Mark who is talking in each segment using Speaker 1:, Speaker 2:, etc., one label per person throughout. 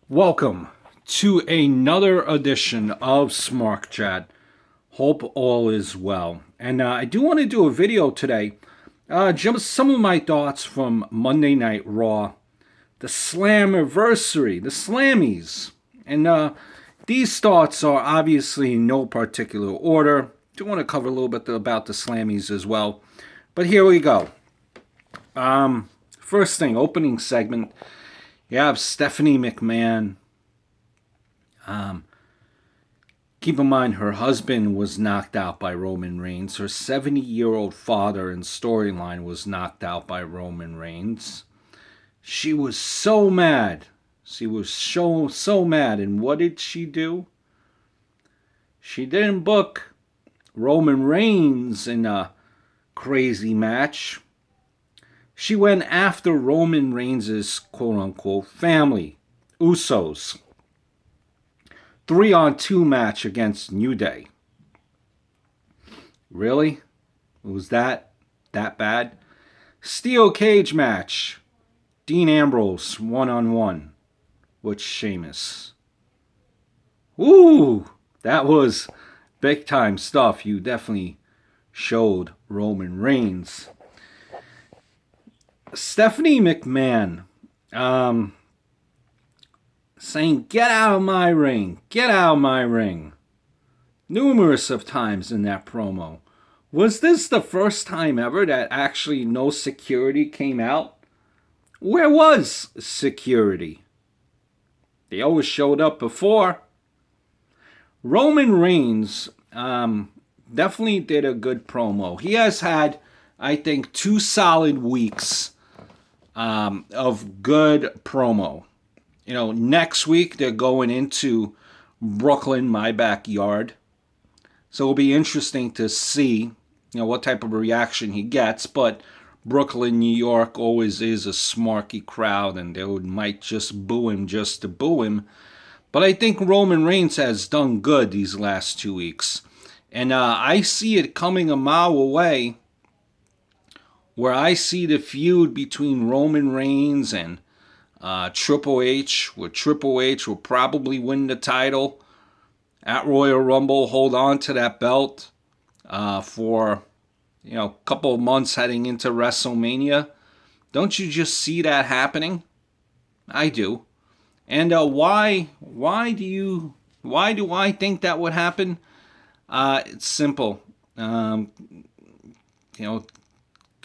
Speaker 1: Welcome to another edition of Smart Chat. Hope all is well. And I do want to do a video today. Just some of my thoughts from Monday Night Raw, the Slammiversary, the Slammys. And these thoughts are obviously in no particular order. Do want to cover a little bit about the Slammys as well. But here we go. First thing, opening segment. You have Stephanie McMahon. Keep in mind, her husband was knocked out by Roman Reigns. Her 70-year-old father in storyline was knocked out by Roman Reigns. She was so mad. She was so mad. And what did she do? She didn't book Roman Reigns in a crazy match. She went after Roman Reigns' quote-unquote family, Usos. 3-on-2 match against New Day. Really? Was that bad? Steel cage match. Dean Ambrose 1-on-1 with Sheamus. Ooh, that was big time stuff. You definitely showed Roman Reigns. Stephanie McMahon saying, "Get out of my ring, get out of my ring," numerous of times in that promo. Was this the first time ever that actually no security came out? Where was security? They always showed up before. Roman Reigns definitely did a good promo. He has had, I think, 2 solid weeks of good promo. You know, next week they're going into Brooklyn, my backyard. So it'll be interesting to see, what type of reaction he gets. But Brooklyn, New York always is a smarky crowd, and they might just boo him just to boo him. But I think Roman Reigns has done good these last 2 weeks. And I see it coming a mile away, where I see the feud between Roman Reigns and Triple H, where Triple H will probably win the title at Royal Rumble, hold on to that belt for a couple of months heading into WrestleMania. Don't you just see that happening? I do. And why do I think that would happen? It's simple.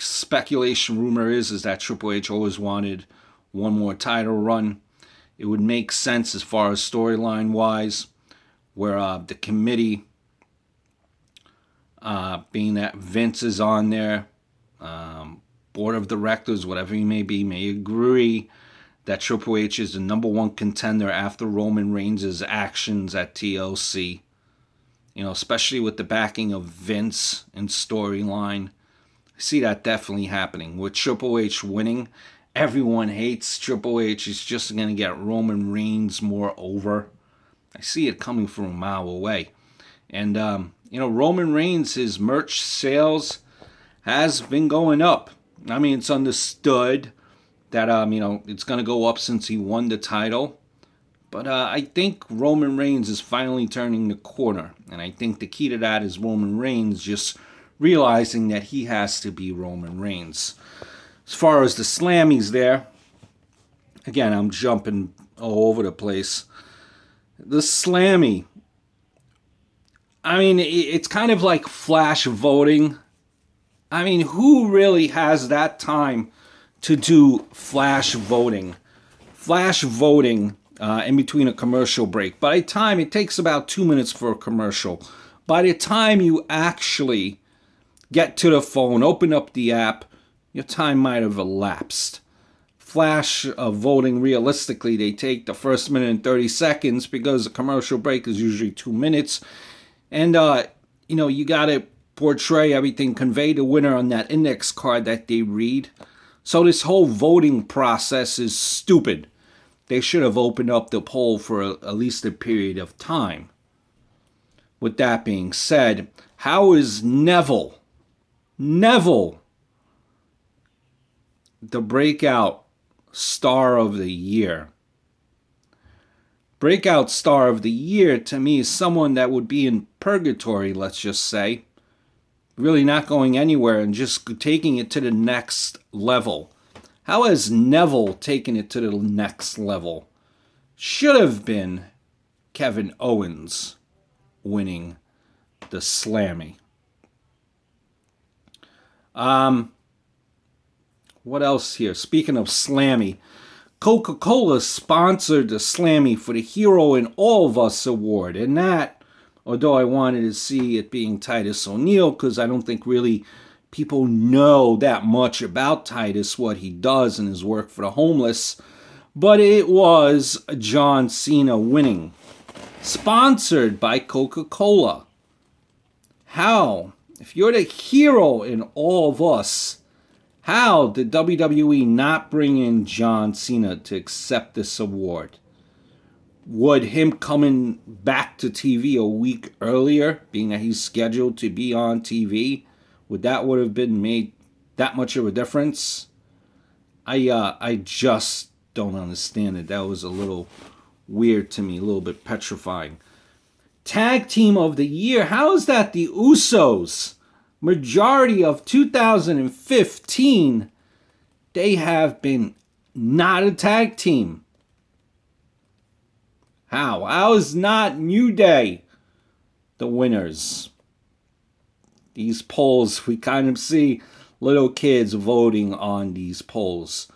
Speaker 1: Speculation, rumor is that Triple H always wanted one more title run. It would make sense as far as storyline wise, where the committee, being that Vince is on there, board of directors, whatever he may be, may agree that Triple H is the number one contender after Roman Reigns' actions at TLC. Especially with the backing of Vince and storyline. I see that definitely happening. With Triple H winning, everyone hates Triple H. He's just going to get Roman Reigns more over. I see it coming from a mile away. And, Roman Reigns, his merch sales has been going up. I mean, it's understood that, it's going to go up since he won the title. But I think Roman Reigns is finally turning the corner. And I think the key to that is Roman Reigns just realizing that he has to be Roman Reigns. As far as the Slammys there, again, I'm jumping all over the place. The Slammy, I mean, it's kind of like flash voting. I mean, who really has that time to do flash voting? Flash voting in between a commercial break. By the time, it takes about 2 minutes for a commercial. By the time you actually get to the phone, open up the app, your time might have elapsed. Flash voting, realistically, they take the first minute and 30 seconds because the commercial break is usually 2 minutes. And, you got to portray everything, convey the winner on that index card that they read. So this whole voting process is stupid. They should have opened up the poll for at least a period of time. With that being said, how is Neville, the breakout star of the year? Breakout star of the year to me is someone that would be in purgatory, let's just say. Really not going anywhere and just taking it to the next level. How has Neville taken it to the next level? Should have been Kevin Owens winning the Slammy. What else here? Speaking of Slammy, Coca-Cola sponsored the Slammy for the Hero in All of Us award. And that, although I wanted to see it being Titus O'Neil, because I don't think really people know that much about Titus, what he does and his work for the homeless, but it was John Cena winning. Sponsored by Coca-Cola. How? If you're the hero in All of Us, how did WWE not bring in John Cena to accept this award? Would him coming back to TV a week earlier, being that he's scheduled to be on TV, would have been made that much of a difference? I just don't understand it. That was a little weird to me, a little bit petrifying. Tag Team of the Year. How is that the Usos? Majority of 2015, they have been not a tag team. How? How is not New Day the winners? These polls, we kind of see little kids voting on these polls.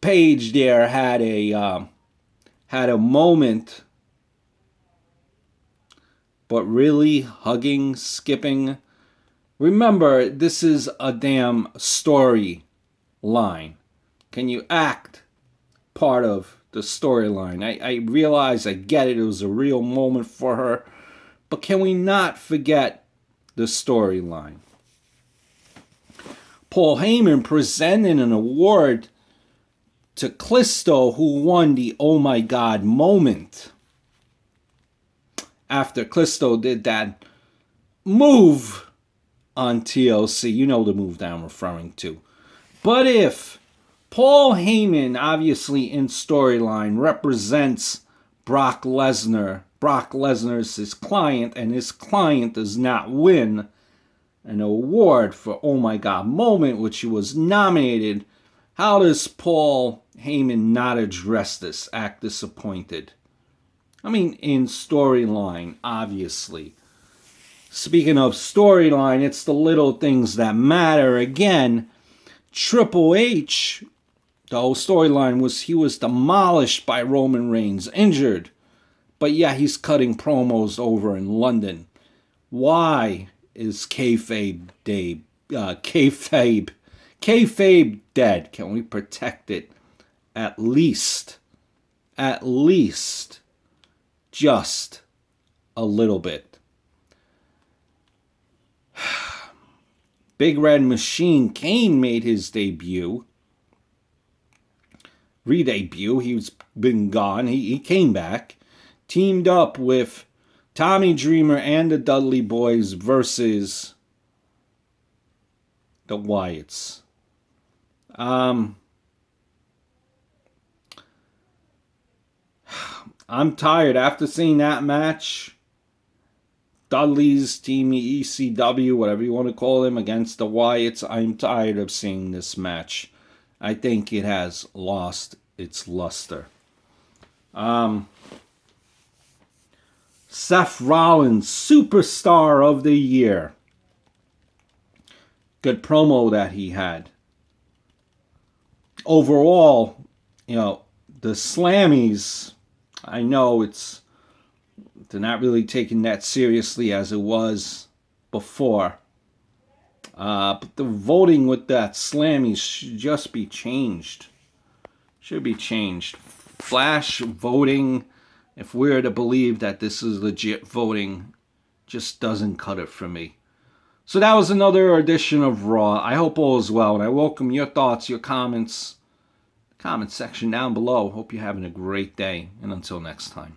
Speaker 1: Paige there had a moment, but really hugging, skipping. Remember, this is a damn story line. Can you act part of the storyline? I realize, I get it, it was a real moment for her, but can we not forget the storyline? Paul Heyman presented an award to Kalisto, who won the Oh My God moment. After Kalisto did that move on TLC, you know the move that I'm referring to. But if Paul Heyman, obviously in storyline, represents Brock Lesnar, Brock Lesnar's his client, and his client does not win an award for Oh My God moment, which he was nominated, how does Paul Heyman not address this, act disappointed? I mean, in storyline, obviously. Speaking of storyline, it's the little things that matter. Again, Triple H, the whole storyline was he was demolished by Roman Reigns, injured. But yeah, he's cutting promos over in London. Why is kayfabe dead? Can we protect it? At least, just a little bit. Big Red Machine Kane made his debut. Re-debut. He's been gone. He came back. Teamed up with Tommy Dreamer and the Dudley Boys versus the Wyatts. I'm tired. After seeing that match, Dudley's team, ECW, whatever you want to call them, against the Wyatts, I'm tired of seeing this match. I think it has lost its luster. Seth Rollins, Superstar of the Year. Good promo that he had. Overall, the Slammys, I know they're not really taking that seriously as it was before. But the voting with that Slammys should just be changed. Should be changed. Flash voting, if we're to believe that this is legit voting, just doesn't cut it for me. So that was another edition of Raw. I hope all is well, and I welcome your thoughts, your comments, comment section down below. Hope you're having a great day, and until next time.